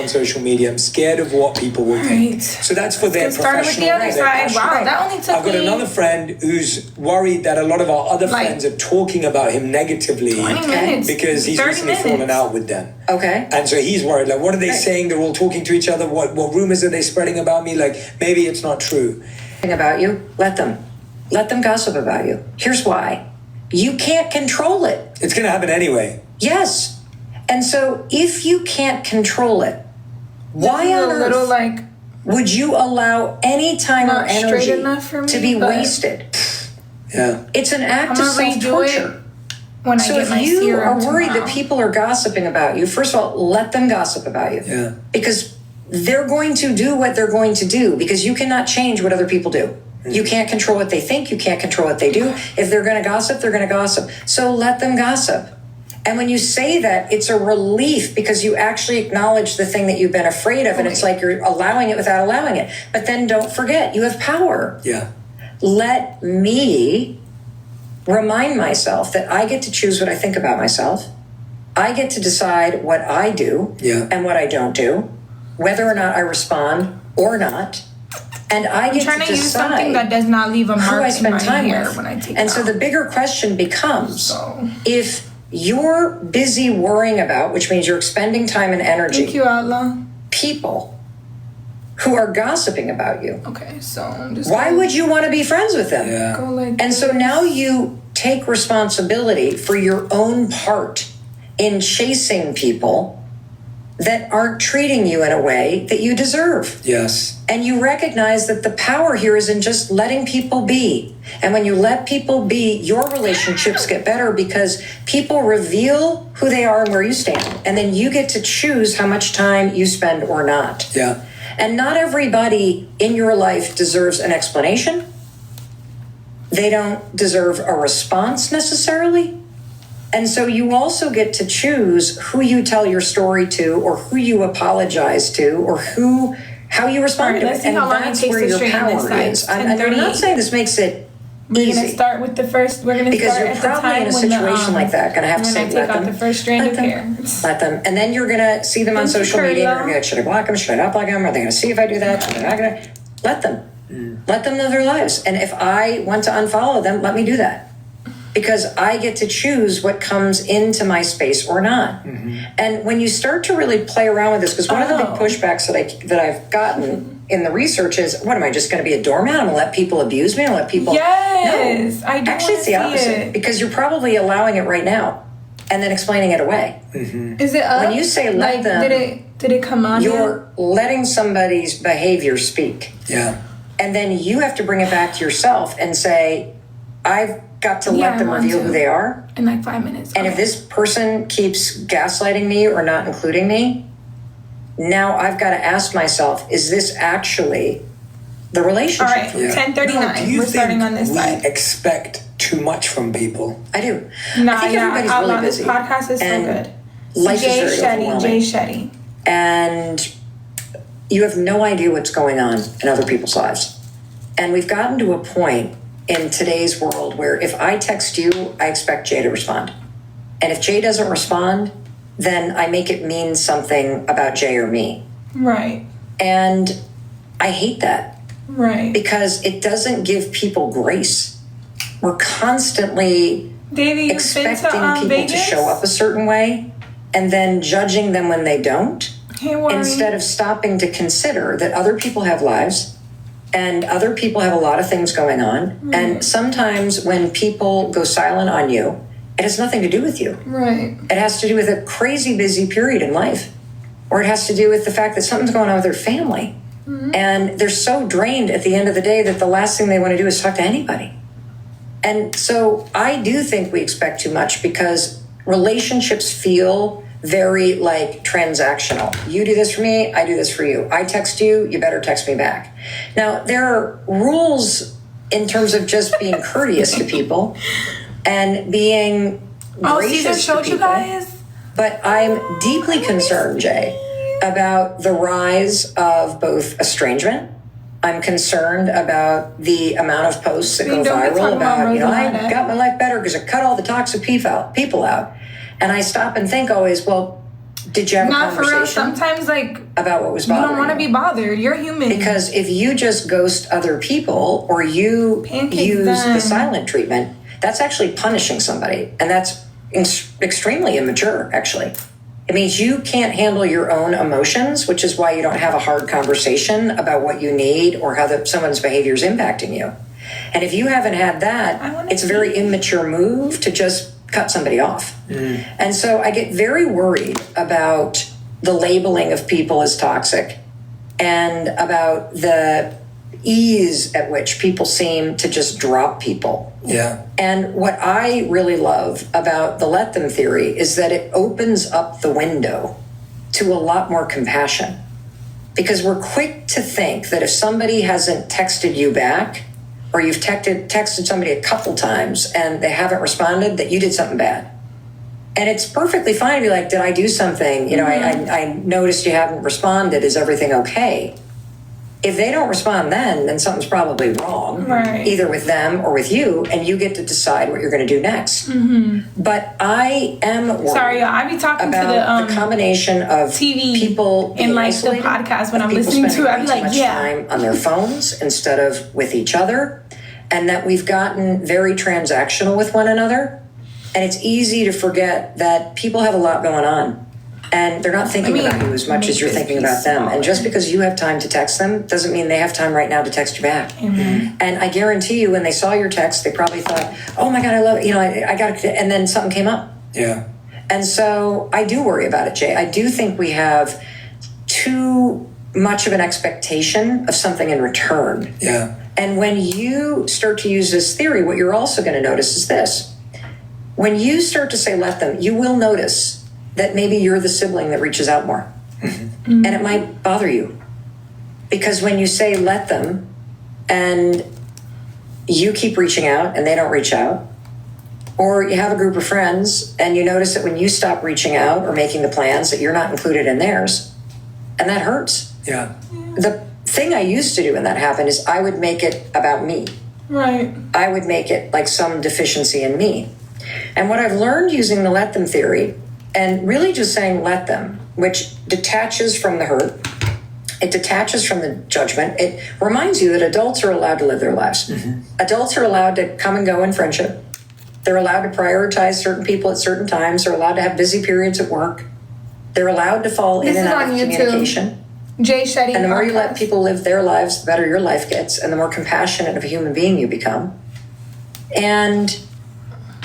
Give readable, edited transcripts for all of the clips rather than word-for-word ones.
social media. I'm scared of what people will think. So that's for their professional. With the other side. Wow, that only took I've got another friend who's worried that a lot of our other friends are talking about him negatively because he's recently fallen out with them. Okay. And so he's worried, like, what are they saying? They're all talking to each other. What rumors are they spreading about me? Like, maybe it's not true. About you, let them gossip about you. Here's why. You can't control it. It's going to happen anyway. Yes. And so if you can't control it, why on earth would you allow any time or energy to be wasted? Yeah. It's an act of self-torture. So if you are worried that people are gossiping about you, first of all, let them gossip about you. Yeah. Because they're going to do what they're going to do, because you cannot change what other people do. You can't control what they think. You can't control what they do. If they're going to gossip, they're going to gossip. So let them gossip. And when you say that, it's a relief because you actually acknowledge the thing that you've been afraid of. And it's like you're allowing it without allowing it. But then don't forget, you have power. Yeah. Let me remind myself that I get to choose what I think about myself. I get to decide what I do and what I don't do, whether or not I respond or not. And I get to decide use something that does not leave a mark who I spend time with. When I take and so the bigger question becomes, if you're busy worrying about, which means you're expending time and energy, thank you, Allah, people who are gossiping about you. Okay, so why would you want to be friends with them? Yeah. And so now you take responsibility for your own part in chasing people that aren't treating you in a way that you deserve. Yes. And you recognize that the power here is in just letting people be. And when you let people be, your relationships get better because people reveal who they are and where you stand. And then you get to choose how much time you spend or not. Yeah. And not everybody in your life deserves an explanation. They don't deserve a response necessarily. And so you also get to choose who you tell your story to, or who you apologize to, or how you respond to it. And that's where your power is. I'm not saying this makes it easy. We're going to start with the first. We're going to because start you're at the probably time in a when situation like that. Going to have to say, take out the first strand of hair. Let them, and then you're going to see them on social media. And you're going to, should I block them? Should I not block them? Are they going to see if I do that? Are they not going to? Let them. Let them live their lives. And if I want to unfollow them, let me do that. Because I get to choose what comes into my space or not. And when you start to really play around with this, because one of the big pushbacks that I've gotten in the research is, what am I just going to be a doormat? I'm going to let people abuse me and let people. Yes, no. I do. Actually, it's the opposite because you're probably allowing it right now and then explaining it away. Is it up? When you say let them, did it come on? You're letting somebody's behavior speak. Yeah. And then you have to bring it back to yourself and say, I've got to let them reveal who they are in like 5 minutes. And if this person keeps gaslighting me or not including me, now I've got to ask myself, is this actually the relationship? All right, 10:39. We're starting on this side. Expect too much from people. I do. No, I think everybody's really busy. This podcast is so good. Life is very overwhelming. Jay Shetty. And you have no idea what's going on in other people's lives. And we've gotten to a point in today's world where if I text you, I expect Jay to respond. And if Jay doesn't respond, then I make it mean something about Jay or me. Right. And I hate that. Right. Because it doesn't give people grace. We're constantly expecting people to show up a certain way and then judging them when they don't. Instead of stopping to consider that other people have lives and other people have a lot of things going on. And sometimes when people go silent on you, it has nothing to do with you. Right. It has to do with a crazy busy period in life. Or it has to do with the fact that something's going on with their family. And they're so drained at the end of the day that the last thing they want to do is talk to anybody. And so I do think we expect too much because relationships feel very like transactional. You do this for me, I do this for you. I text you, you better text me back. Now, there are rules in terms of just being courteous to people and being gracious to people. You guys? But I'm deeply concerned, Jay, about the rise of both estrangement. I'm concerned about the amount of posts that go viral about, I got my life better because I cut all the toxic people out. And I stop and think always, well, Did you have a conversation? Not for real. Sometimes, like, about what was bothering you? You don't want to be bothered. You're human. Because if you just ghost other people or you use the silent treatment, that's actually punishing somebody. And that's extremely immature, actually. It means you can't handle your own emotions, which is why you don't have a hard conversation about what you need or how someone's behavior is impacting you. And if you haven't had that, it's a very immature move to just cut somebody off. And so I get very worried about the labeling of people as toxic and about the ease at which people seem to just drop people. Yeah. And what I really love about the let them theory is that it opens up the window to a lot more compassion. Because we're quick to think that if somebody hasn't texted you back, or you've texted somebody a couple times and they haven't responded, that you did something bad. And it's perfectly fine to be like, did I do something? You know, I noticed you haven't responded. Is everything okay? If they don't respond then something's probably wrong, either with them or with you, and you get to decide what you're going to do next. But I am worried I be talking about to the combination of TV people and like the podcast when I'm listening to it. I be like, time on their phones instead of with each other, and that we've gotten very transactional with one another, and it's easy to forget that people have a lot going on. And they're not thinking about you as much as you're thinking about them. And just because you have time to text them doesn't mean they have time right now to text you back. And I guarantee you, when they saw your text, they probably thought, oh my God, I love it. You know, I got it. And then something came up. Yeah. And so I do worry about it, Jay. I do think we have too much of an expectation of something in return. Yeah. And when you start to use this theory, what you're also going to notice is this. When you start to say let them, you will notice that maybe you're the sibling that reaches out more. And it might bother you. Because when you say let them and you keep reaching out and they don't reach out, or you have a group of friends and you notice that when you stop reaching out or making the plans that you're not included in theirs, and that hurts. Yeah. The thing I used to do when that happened is I would make it about me. Right. I would make it like some deficiency in me. And what I've learned using the let them theory, and really just saying let them, which detaches from the hurt, it detaches from the judgment. It reminds you that adults are allowed to live their lives. Adults are allowed to come and go in friendship. They're allowed to prioritize certain people at certain times. They're allowed to have busy periods at work. They're allowed to fall in and out of communication. Jay Shetty. And the more you let people live their lives, the better your life gets, and the more compassionate of a human being you become. And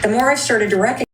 the more I've started to recognize